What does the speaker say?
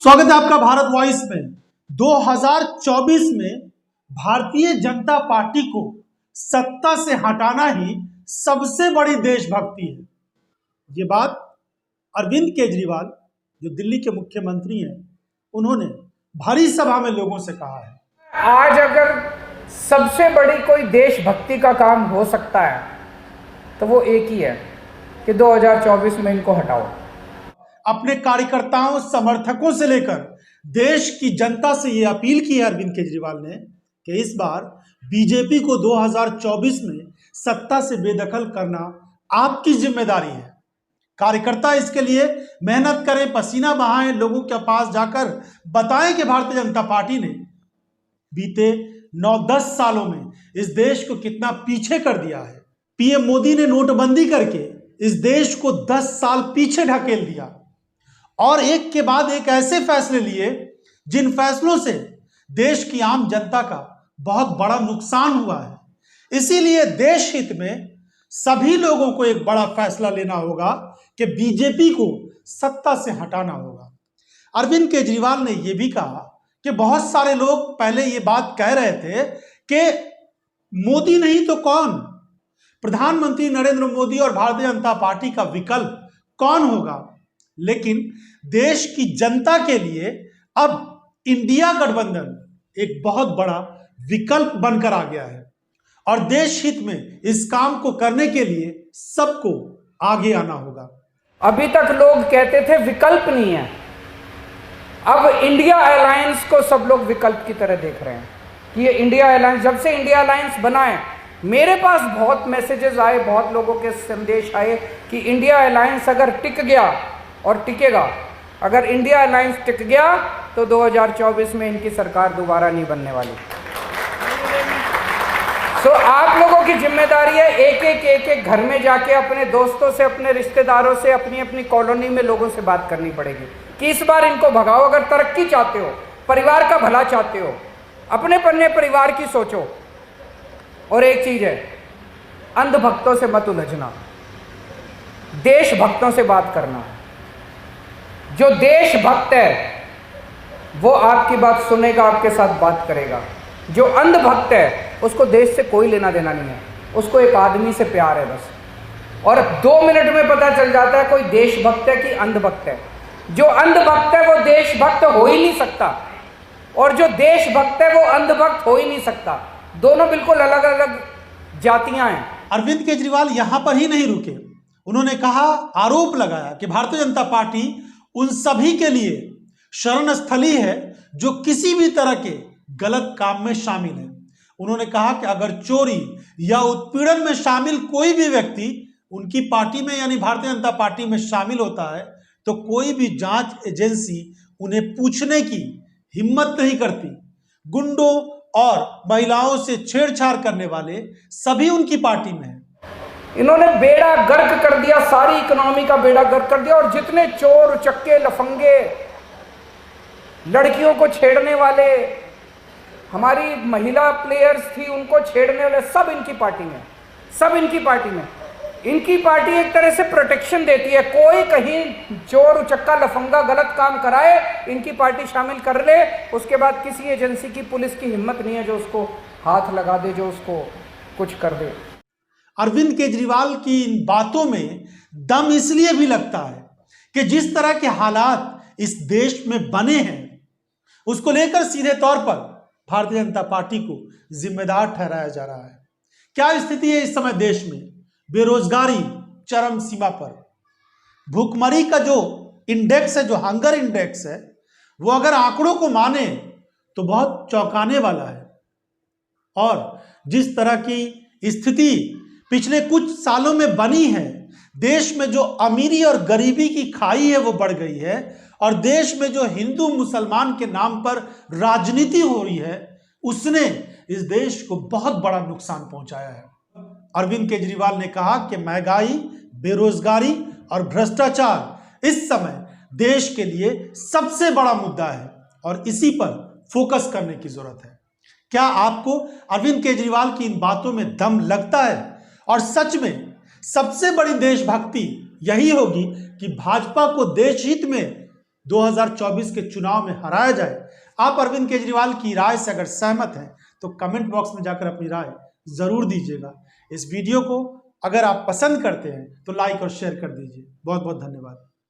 स्वागत है आपका भारत वॉइस में। 2024 में भारतीय जनता पार्टी को सत्ता से हटाना ही सबसे बड़ी देशभक्ति है। ये बात अरविंद केजरीवाल जो दिल्ली के मुख्यमंत्री हैं, उन्होंने भरी सभा में लोगों से कहा है। आज अगर सबसे बड़ी कोई देशभक्ति का काम हो सकता है तो वो एक ही है कि 2024 में इनको हटाओ। अपने कार्यकर्ताओं, समर्थकों से लेकर देश की जनता से ये अपील की है अरविंद केजरीवाल ने कि इस बार बीजेपी को 2024 में सत्ता से बेदखल करना आपकी जिम्मेदारी है। कार्यकर्ता इसके लिए मेहनत करें, पसीना बहाएं, लोगों के पास जाकर बताएं कि भारतीय जनता पार्टी ने बीते 9-10 सालों में इस देश को कितना पीछे कर दिया है। पीएम मोदी ने नोटबंदी करके इस देश को 10 साल पीछे ढकेल दिया और एक के बाद एक ऐसे फैसले लिए जिन फैसलों से देश की आम जनता का बहुत बड़ा नुकसान हुआ है। इसीलिए देश हित में सभी लोगों को एक बड़ा फैसला लेना होगा कि बीजेपी को सत्ता से हटाना होगा। अरविंद केजरीवाल ने यह भी कहा कि बहुत सारे लोग पहले ये बात कह रहे थे कि मोदी नहीं तो कौन, प्रधानमंत्री नरेंद्र मोदी और भारतीय जनता पार्टी का विकल्प कौन होगा। लेकिन देश की जनता के लिए अब इंडिया गठबंधन एक बहुत बड़ा विकल्प बनकर आ गया है और देश हित में इस काम को करने के लिए सबको आगे आना होगा। अभी तक लोग कहते थे विकल्प नहीं है, अब इंडिया अलायंस को सब लोग विकल्प की तरह देख रहे हैं कि ये इंडिया अलायंस, जब से इंडिया अलायंस बना है, मेरे पास बहुत मैसेजेस आए, बहुत लोगों के संदेश आए कि इंडिया अलायंस अगर टिक गया और टिकेगा, अगर इंडिया अलायंस टिक गया तो 2024 में इनकी सरकार दोबारा नहीं बनने वाली। सो आप लोगों की जिम्मेदारी है एक एक घर में जाके अपने दोस्तों से, अपने रिश्तेदारों से, अपनी अपनी कॉलोनी में लोगों से बात करनी पड़ेगी कि इस बार इनको भगाओ। अगर तरक्की चाहते हो, परिवार का भला चाहते हो, अपने पन्ने परिवार की सोचो। और एक चीज है, अंधभक्तों से मत उलझना, देशभक्तों से बात करना। जो देशभक्त है वो आपकी बात सुनेगा, आपके साथ बात करेगा। जो अंधभक्त है उसको देश से कोई लेना देना नहीं है, उसको एक आदमी से प्यार है बस। और 2 मिनट में पता चल जाता है कोई देशभक्त है कि अंधभक्त है। जो अंधभक्त है वो देशभक्त हो ही नहीं सकता और जो देशभक्त है वो अंधभक्त हो ही नहीं सकता। दोनों बिल्कुल अलग अलग जातियां हैं। अरविंद केजरीवाल यहां पर ही नहीं रुके, उन्होंने कहा, आरोप लगाया कि भारतीय जनता पार्टी उन सभी के लिए शरण स्थली है जो किसी भी तरह के गलत काम में शामिल है। उन्होंने कहा कि अगर चोरी या उत्पीड़न में शामिल कोई भी व्यक्ति उनकी पार्टी में यानी भारतीय जनता पार्टी में शामिल होता है तो कोई भी जांच एजेंसी उन्हें पूछने की हिम्मत नहीं करती। गुंडों और महिलाओं से छेड़छाड़ करने वाले सभी उनकी पार्टी में है। इन्होंने बेड़ा गर्क कर दिया, सारी इकोनॉमी का बेड़ा गर्क कर दिया। और जितने चोर, चक्के, लफंगे, लड़कियों को छेड़ने वाले, हमारी महिला प्लेयर्स थी उनको छेड़ने वाले, सब इनकी पार्टी में, सब इनकी पार्टी में। इनकी पार्टी एक तरह से प्रोटेक्शन देती है। कोई कहीं चोर, उचक्का, लफंगा गलत काम कराए, इनकी पार्टी शामिल कर ले, उसके बाद किसी एजेंसी की, पुलिस की हिम्मत नहीं है जो उसको हाथ लगा दे, जो उसको कुछ कर दे। अरविंद केजरीवाल की इन बातों में दम इसलिए भी लगता है कि जिस तरह के हालात इस देश में बने हैं उसको लेकर सीधे तौर पर भारतीय जनता पार्टी को जिम्मेदार ठहराया जा रहा है। क्या स्थिति है इस समय देश में? बेरोजगारी चरम सीमा पर, भूखमरी का जो इंडेक्स है, जो हंगर इंडेक्स है, वो अगर आंकड़ों को माने तो बहुत चौंकाने वाला है। और जिस तरह की स्थिति पिछले कुछ सालों में बनी है, देश में जो अमीरी और गरीबी की खाई है वो बढ़ गई है और देश में जो हिंदू मुसलमान के नाम पर राजनीति हो रही है उसने इस देश को बहुत बड़ा नुकसान पहुंचाया है। अरविंद केजरीवाल ने कहा कि महंगाई, बेरोजगारी और भ्रष्टाचार इस समय देश के लिए सबसे बड़ा मुद्दा है और इसी पर फोकस करने की जरूरत है। क्या आपको अरविंद केजरीवाल की इन बातों में दम लगता है? और सच में सबसे बड़ी देशभक्ति यही होगी कि भाजपा को देश हित में 2024 के चुनाव में हराया जाए। आप अरविंद केजरीवाल की राय से अगर सहमत हैं तो कमेंट बॉक्स में जाकर अपनी राय जरूर दीजिएगा। इस वीडियो को अगर आप पसंद करते हैं तो लाइक और शेयर कर दीजिए। बहुत बहुत धन्यवाद।